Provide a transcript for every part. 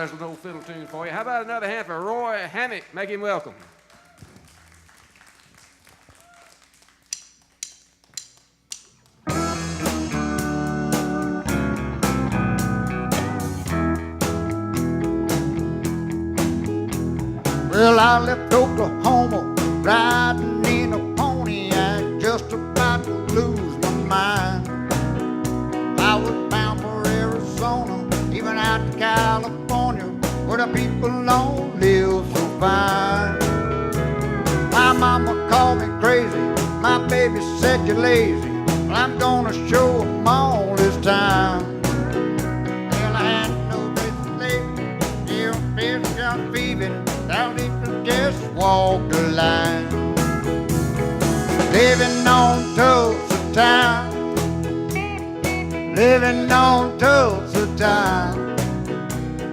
there's an old fiddle tune for you. How about another hand for Roy Hammack? Make him welcome. Well, I left Oklahoma riding in a Pontiac, just about to lose my mind. I was bound for Arizona, even out to California, where the people don't live so fine. My mama called me crazy, my baby said you're lazy. Well, I'm gonna show them all this time. Well, I had no business leaving, still fish gun thieving, down deep to just walk the line. Living on Tulsa Time, living on Tulsa Time.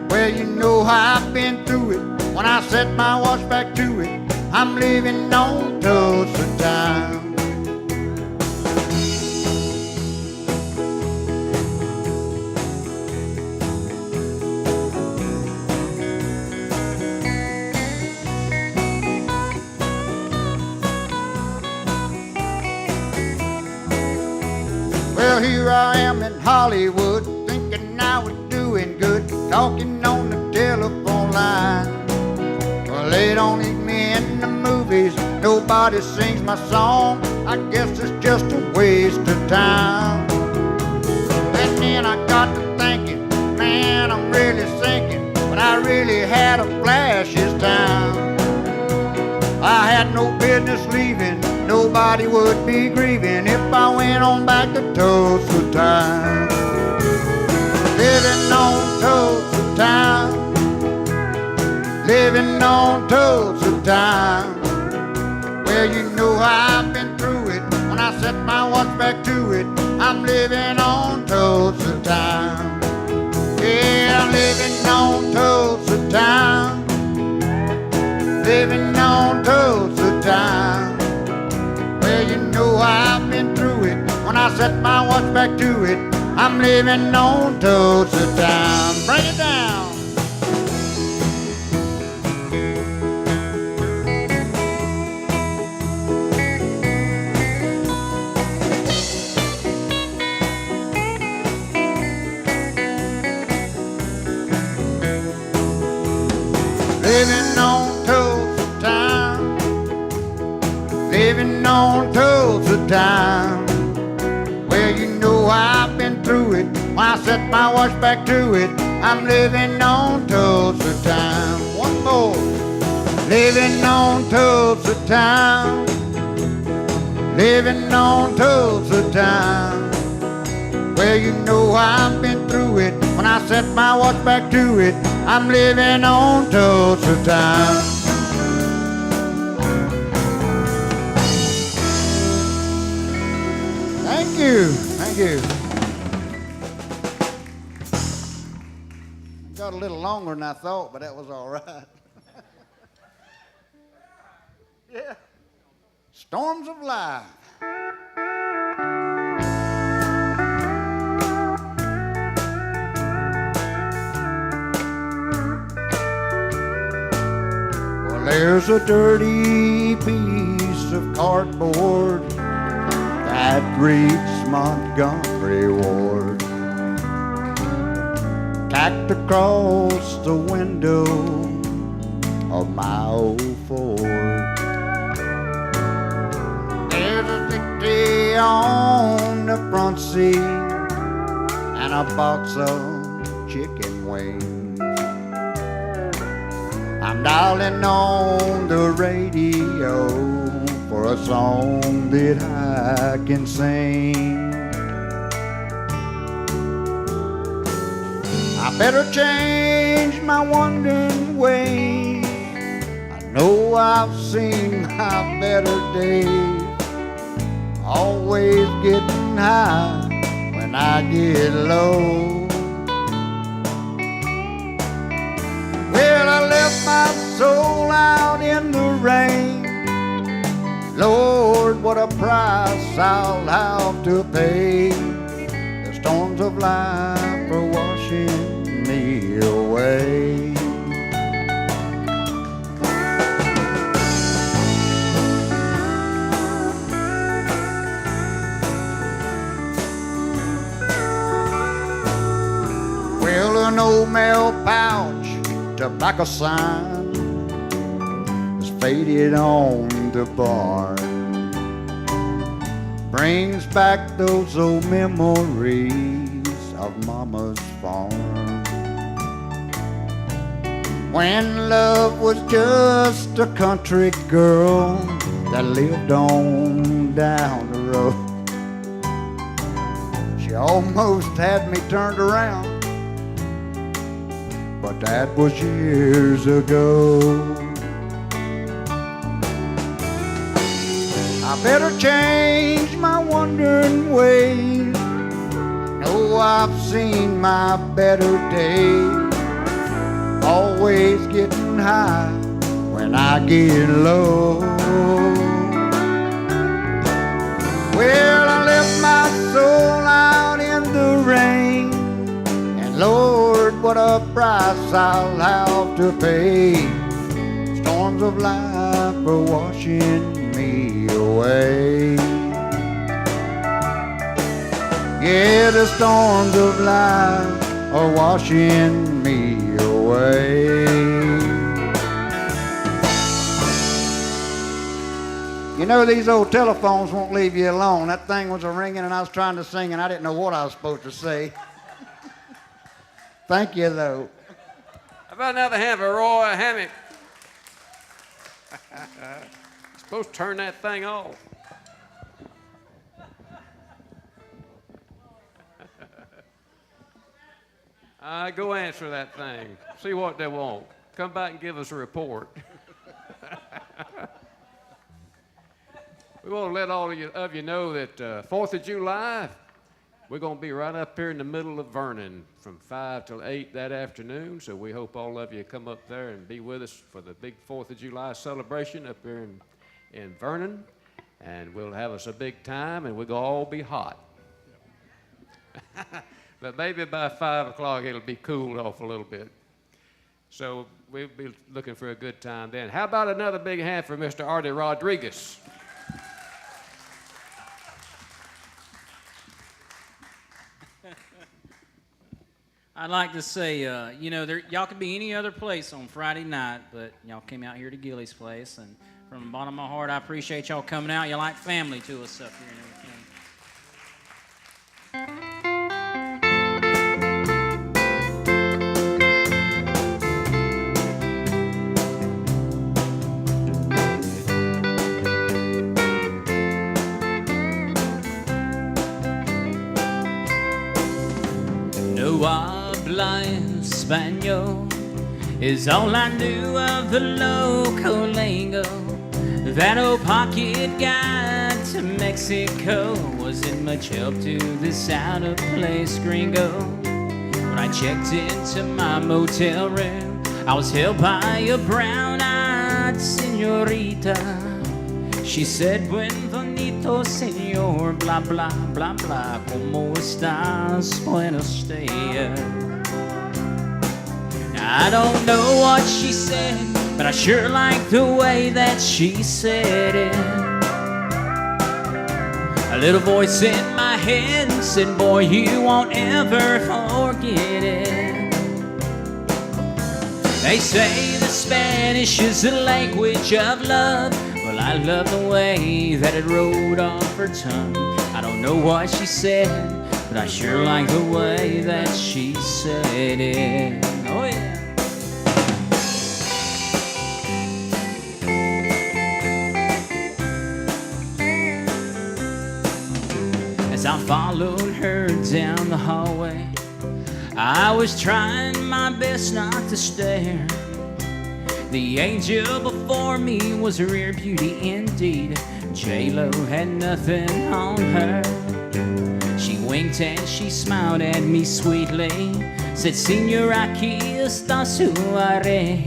Well, you know how I've been through it. When I set my watch back to it, I'm living on Tulsa Time. Well, here I am in Hollywood, thinking I was doing good, talking on the telephone line. Well, they don't need me in the movies, nobody sings my song. I guess it's just a waste of time. And then I got to thinking, man, I'm really sinking, but I really had a flash this time. I had no business leaving, nobody would be grieving if I went on back to Tulsa Time. Living on Tulsa Time, living on Tulsa Time. Well, you know how I've been through it. When I set my watch back to it, I'm living on Tulsa Time. Yeah, I'm living on Tulsa Time, living on Tulsa Time. Well, you know I've been through it. When I set my watch back to it, I'm living on Tulsa Time. Bring it down. Living on Tulsa Time, living on Tulsa Time. Well, you know I've been through it. When I set my watch back to it, I'm living on Tulsa Time. One more. Living on Tulsa Time, living on Tulsa Time. Well, you know I've been through it. When I set my watch back to it, I'm living on Tulsa Time. Thank you, thank you. Got a little longer than I thought, but that was all right. Yeah. Storms of life. Well, there's a dirty piece of cardboard that reads Montgomery Ward, tacked across the window of my old Ford. There's a 60 on the front seat and a box of chicken wings. I'm dialing on the radio for a song that I can sing. I better change my wandering ways. I know I've seen my better days, always getting high when I get low. Well, I left my soul out in the rain. Lord, what a price I'll have to pay. The storms of life are washing me away. Well, an old mail pouch tobacco sign is faded on the bar. Brings back those old memories of Mama's farm. When love was just a country girl that lived on down the road. She almost had me turned around, but that was years ago. I better change my wandering ways. No, I've seen my better days. Always getting high when I get low. Well, I left my soul out in the rain, and Lord, what a price I'll have to pay. Storms of life are washing me away. Yeah, the storms of life are washing me away. You know, these old telephones won't leave you alone. That thing was a-ringing and I was trying to sing and I didn't know what I was supposed to say. Thank you, though. How about another hand for Roy Hammack? Supposed to turn that thing off. Go answer that thing. See what they want. Come back and give us a report. We want to let all of you know that 4th of July, we're going to be right up here in the middle of Vernon from 5 till 8 that afternoon. So we hope all of you come up there and be with us for the big 4th of July celebration up here in Vernon. And we'll have us a big time, and we're going to all be hot. But maybe by 5 o'clock it'll be cooled off a little bit. So we'll be looking for a good time then. How about another big hand for Mr. Artie Rodriguez? I'd like to say, you know, y'all could be any other place on Friday night, but y'all came out here to Gilley's place, and from the bottom of my heart, I appreciate y'all coming out. You're like family to us up here and everything. No habla español is all I knew of the local lingo. That old pocket guide to Mexico wasn't much help to this out-of-place gringo. When I checked into my motel room, I was held by a brown-eyed señorita. She said, "Buenvenido, señor, blah, blah, blah, blah. ¿Cómo estás? Buenos días." I don't know what she said, but I sure like the way that she said it. A little voice in my head said, "Boy, you won't ever forget it." They say that Spanish is the language of love. Well, I love the way that it rolled off her tongue. I don't know what she said, but I sure like the way that she said it. Oh, yeah. As I followed her down the hallway, I was trying my best not to stare. The angel before me was a rare beauty indeed. J-Lo had nothing on her. She winked and she smiled at me sweetly. Said, "Señor, aquí está su are.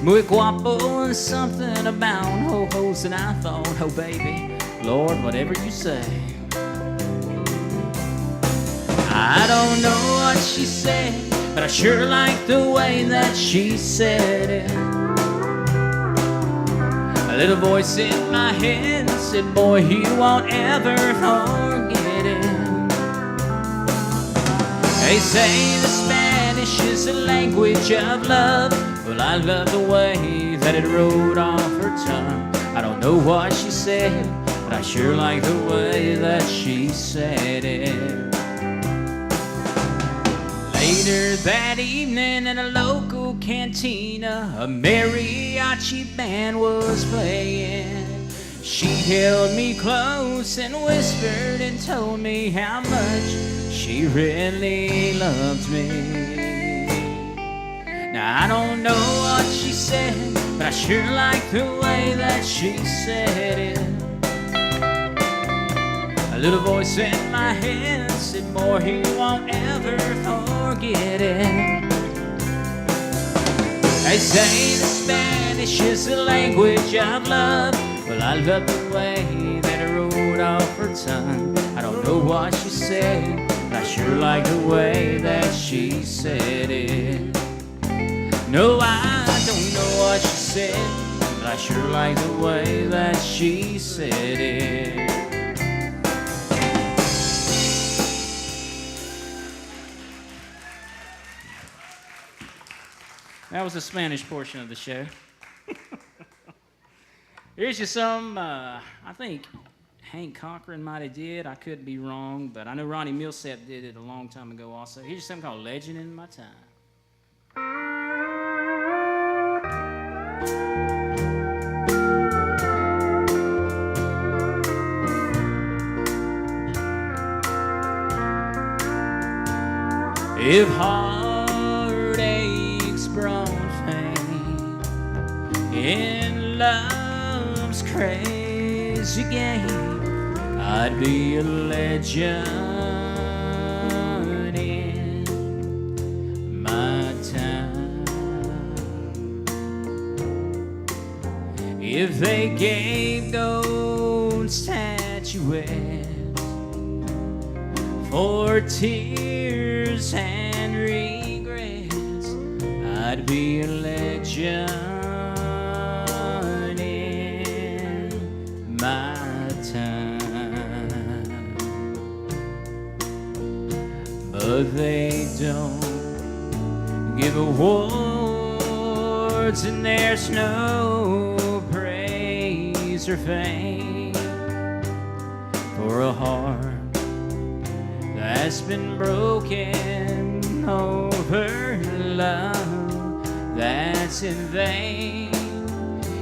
Muy guapo," and something about ho-hos. And I thought, oh baby, Lord, whatever you say. I don't know what she said, but I sure like the way that she said it. A little voice in my head said, boy, you won't ever forget it. They say the Spanish is the language of love. Well, I love the way that it rolled off her tongue. I don't know what she said, but I sure like the way that she said it. Later that evening in a local cantina, a mariachi band was playing. She held me close and whispered and told me how much she really loved me. Now I don't know what she said, but I sure like the way that she said it. A little voice in my head said, boy, he won't ever forget it. They say the Spanish is the language of love. Well, I love the way that it rolled off her tongue. I don't know what she said, but I sure like the way that she said it. No, I don't know what she said, but I sure like the way that she said it. That was the Spanish portion of the show. Here's just some, I think Hank Cochran might have did. I could be wrong, but I know Ronnie Millsap did it a long time ago also. Here's something called Legend in My Time. If heartaches brought fame in love's crazy game, I'd be a legend in my time. If they gave gold statuettes for tears and regrets, I'd be a legend in my time. But they don't give awards, and there's no praise or fame for a heart that's been broken over love that's in vain.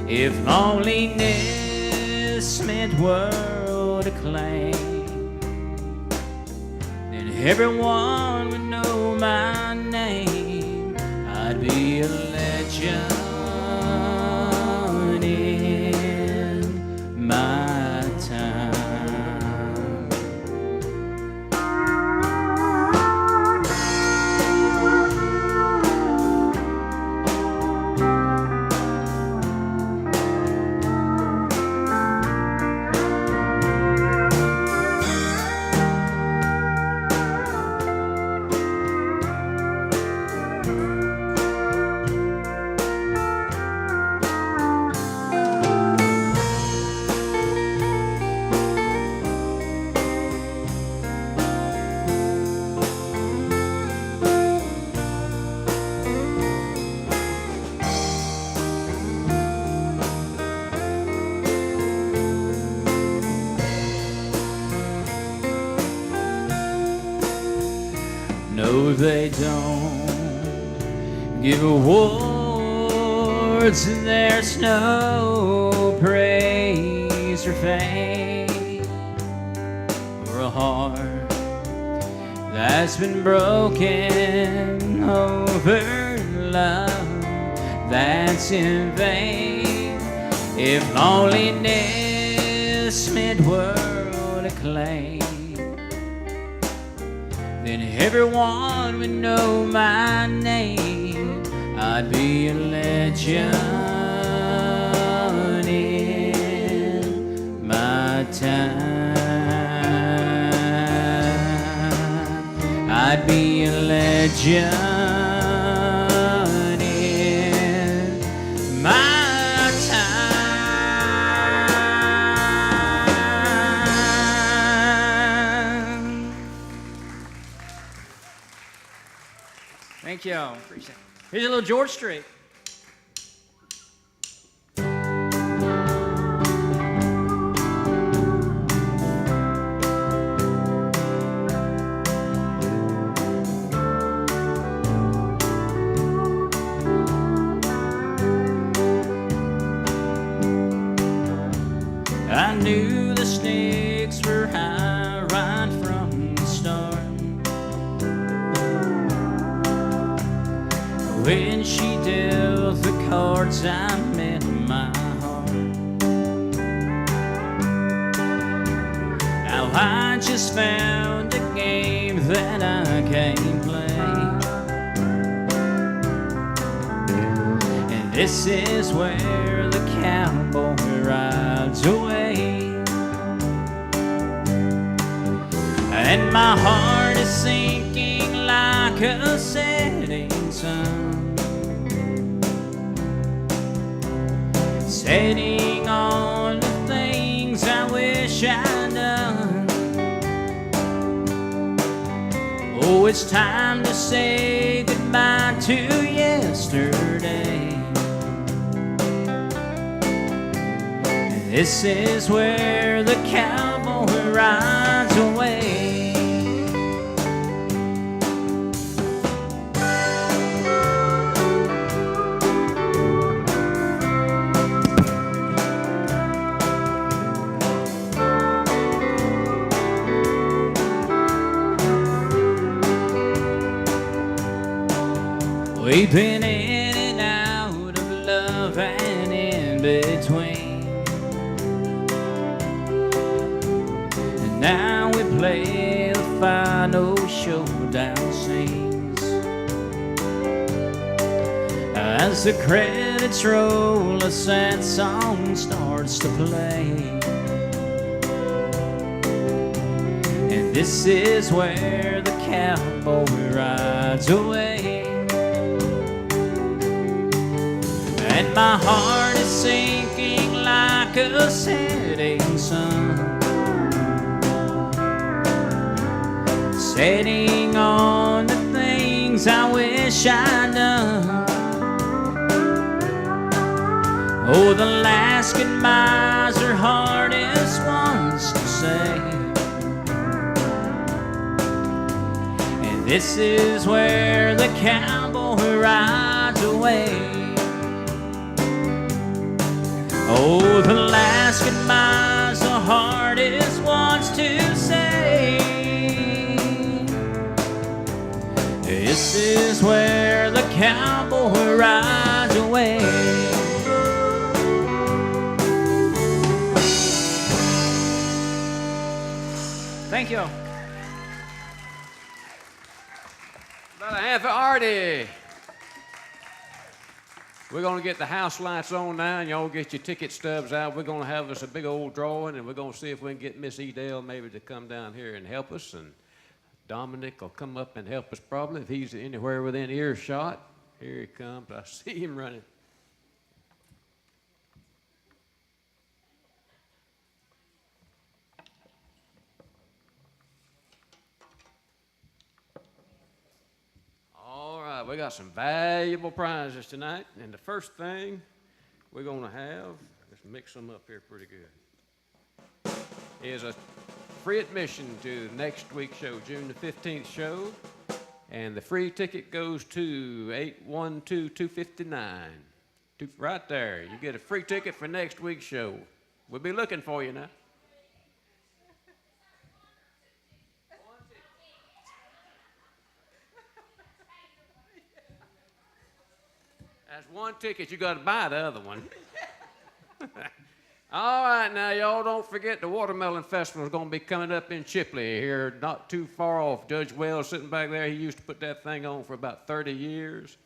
If loneliness meant world acclaim, then everyone would know my name. I'd be a legend in my time. No, they don't give awards, and there's no praise or fame for a heart that's been broken over love that's in vain. If loneliness meant world acclaim, then everyone would know my name. I'd be a legend in my time. I'd be a legend Thank y'all. Appreciate it. Here's a little George Strait. I knew the stakes were high right from the start. When she dealt the cards I meant in my heart. Now I just found a game that I can't play, and this is where the cowboy rides away. And my heart is sinking like a setting sun, setting on the things I wish I'd done. Oh, it's time to say goodbye to yesterday. This is where the cowboy rides away. We've been in and out of love and in between, and now we play the final showdown scenes. As the credits roll, a sad song starts to play, and this is where the cowboy rides away. And my heart is sinking like a setting sun, setting on the things I wish I'd done. Oh, the last goodbyes are hardest ones to say, and this is where the cowboy rides away. Oh, the last goodbyes, the hardest ones to say. This is where the cowboy rides away. Thank you. About a half of Artie. We're going to get the house lights on now, and y'all get your ticket stubs out. We're going to have us a big old drawing, and we're going to see if we can get Miss Edell maybe to come down here and help us. And Dominic will come up and help us probably if he's anywhere within earshot. Here he comes. I see him running. All right, we got some valuable prizes tonight, and the first thing we're going to have, let's mix them up here pretty good, is a free admission to next week's show, June the 15th show, and the free ticket goes to 812-259. Right there, you get a free ticket for next week's show. We'll be looking for you now. That's one ticket. You got to buy the other one. All right, now, y'all don't forget the Watermelon Festival is going to be coming up in Chipley here, not too far off. Judge Wells sitting back there, he used to put that thing on for about 30 years,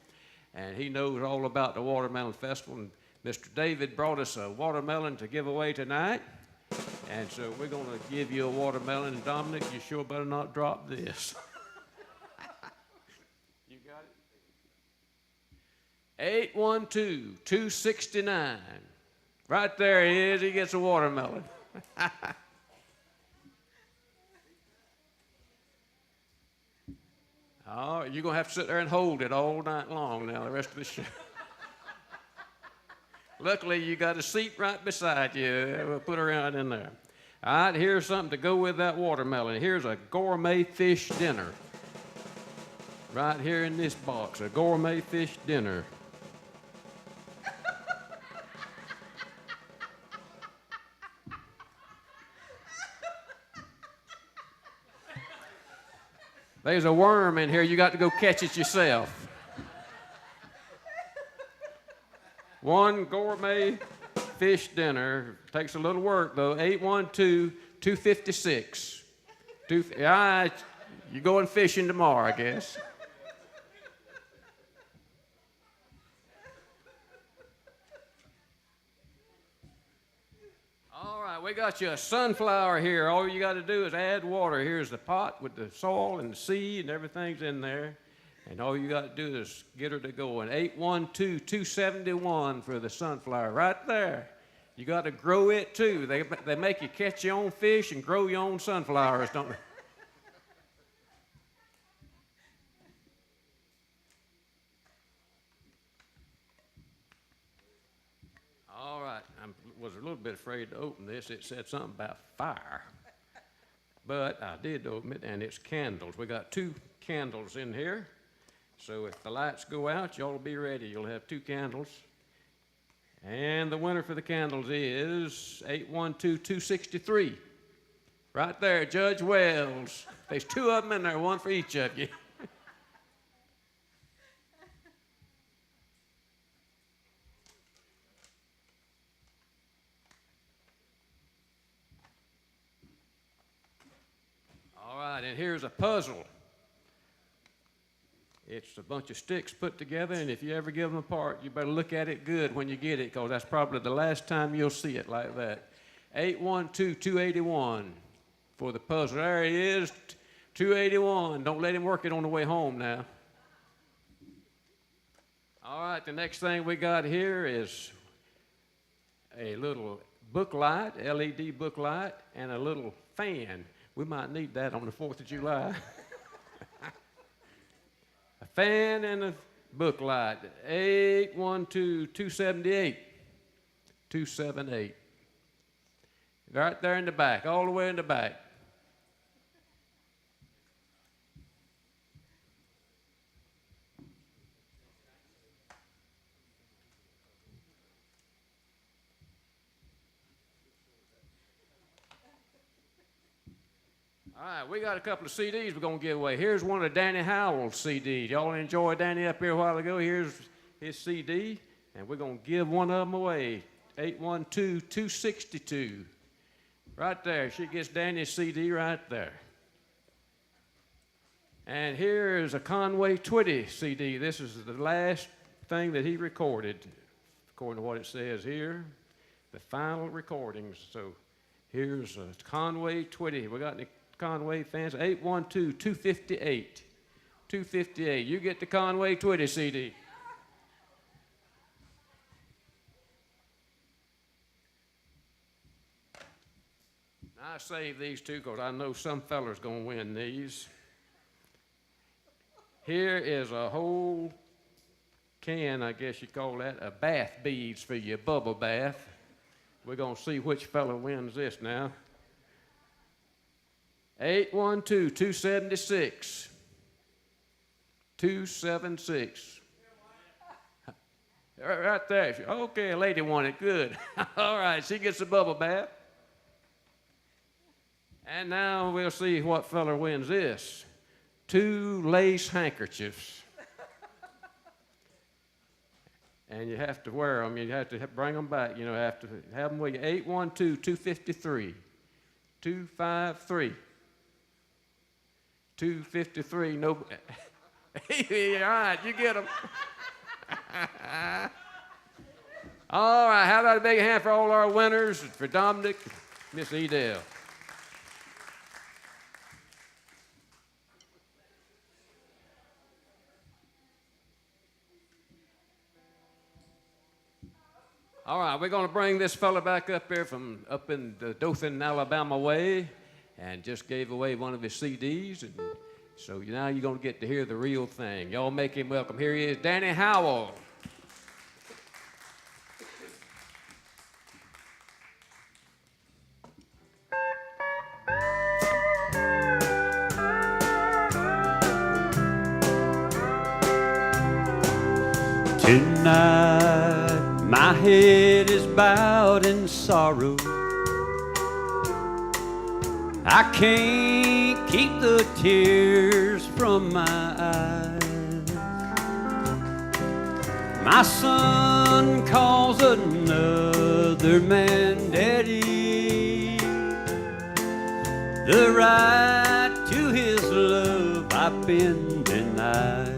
and he knows all about the Watermelon Festival. And Mr. David brought us a watermelon to give away tonight, and so we're going to give you a watermelon. And Dominic, you sure better not drop this. 812-269. Right there he is. He gets a watermelon. Oh, you're going to have to sit there and hold it all night long now, the rest of the show. Luckily, you got a seat right beside you. We'll put her right in there. All right, here's something to go with that watermelon. Here's a gourmet fish dinner. Right here in this box, a gourmet fish dinner. There's a worm in here. You got to go catch it yourself. One gourmet fish dinner. Takes a little work, though. 812-256. All right, you're going fishing tomorrow, I guess. All right, we got you a sunflower here. All you got to do is add water. Here's the pot with the soil and the seed and everything's in there. And all you got to do is get her to go. And 812-271 for the sunflower right there. You got to grow it too. They make you catch your own fish and grow your own sunflowers, don't they? All right, I was a little bit afraid to open this. It said something about fire. But I did open it, and it's candles. We got 2 candles in here. So if the lights go out, y'all will be ready. You'll have 2 candles. And the winner for the candles is 812-263. Right there, Judge Wells. There's 2 of them in there, 1 for each of you. All right, and here's a puzzle. It's a bunch of sticks put together, and if you ever give them apart, you better look at it good when you get it, because that's probably the last time you'll see it like that. 812-281 for the puzzle. There he is, 281. Don't let him work it on the way home now. All right, the next thing we got here is a little book light, LED book light, and a little fan. We might need that on the 4th of July. A fan and a book light. 812-278. 278. Right there in the back, all the way in the back. All right, we got a couple of CDs we're going to give away. Here's one of Danny Howell's CDs. Y'all enjoyed Danny up here a while ago. Here's his CD, and we're going to give one of them away. 812-262. Right there. She gets Danny's CD right there. And here is a Conway Twitty CD. This is the last thing that he recorded, according to what it says here. The final recordings. So here's a Conway Twitty. We got any Conway fans? 812-258. 258. You get the Conway Twitty CD. I saved these 2 because I know some feller's going to win these. Here is a whole can, I guess you call that, of bath beads for your bubble bath. We're going to see which fella wins this now. 812-276. 276. Right there. Okay, a lady won it. Good. All right, she gets the bubble bath. And now we'll see what fella wins this. 2 lace handkerchiefs. And you have to wear them. You have to bring them back. You know, have to have them with you. 812-253. 253. 253. No. All right, you get them. All right, how about a big hand for all our winners? For Dominic, Miss Edell. All right, we're going to bring this fella back up here from up in the Dothan, Alabama way, and just gave away one of his CDs. And So now you're going to get to hear the real thing. Y'all make him welcome. Here he is, Danny Howell. Tonight my head is bowed in sorrow. I can't keep the tears from my eyes. My son calls another man daddy. The right to his love I've been denied.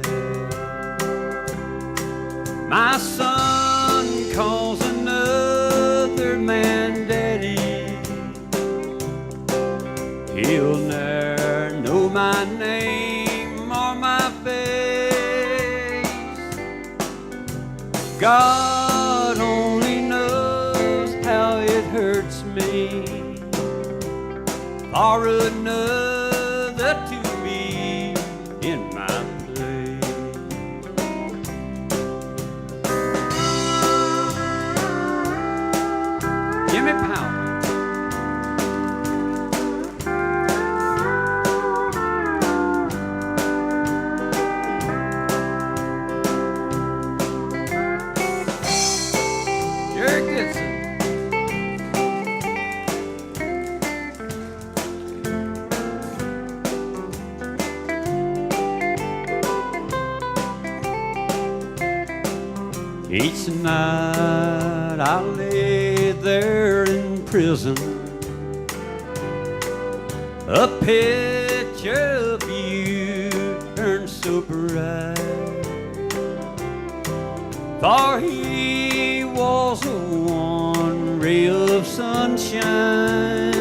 My son calls another man daddy. He'll ne'er know my name or my face. God only knows how it hurts me for another to be in my place. Give me Powell. Goodson. Each night I lay there in prison, a picture of you turned so bright. For he was a one ray of sunshine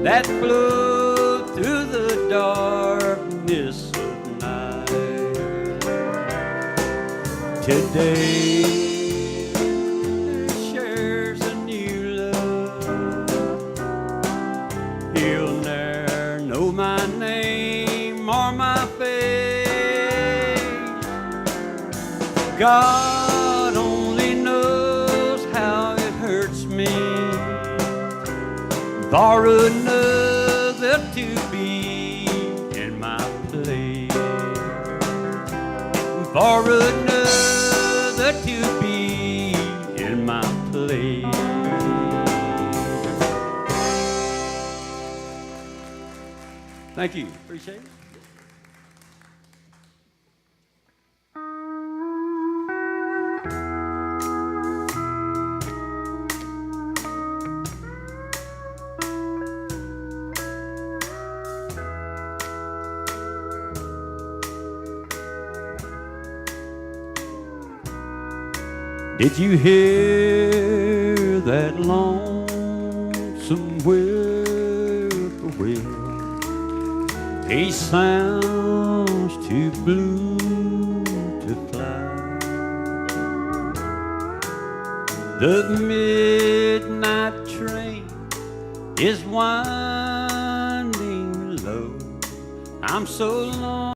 that flowed through the darkness of night. Today there shares a new love. He'll ne'er know my name or my face. God only knows how it hurts me for another to be in my place. For another to be in my place. Thank you. Appreciate it. Did you hear that lonesome whippoorwill? He sounds too blue to fly. The midnight train is winding low. I'm so long.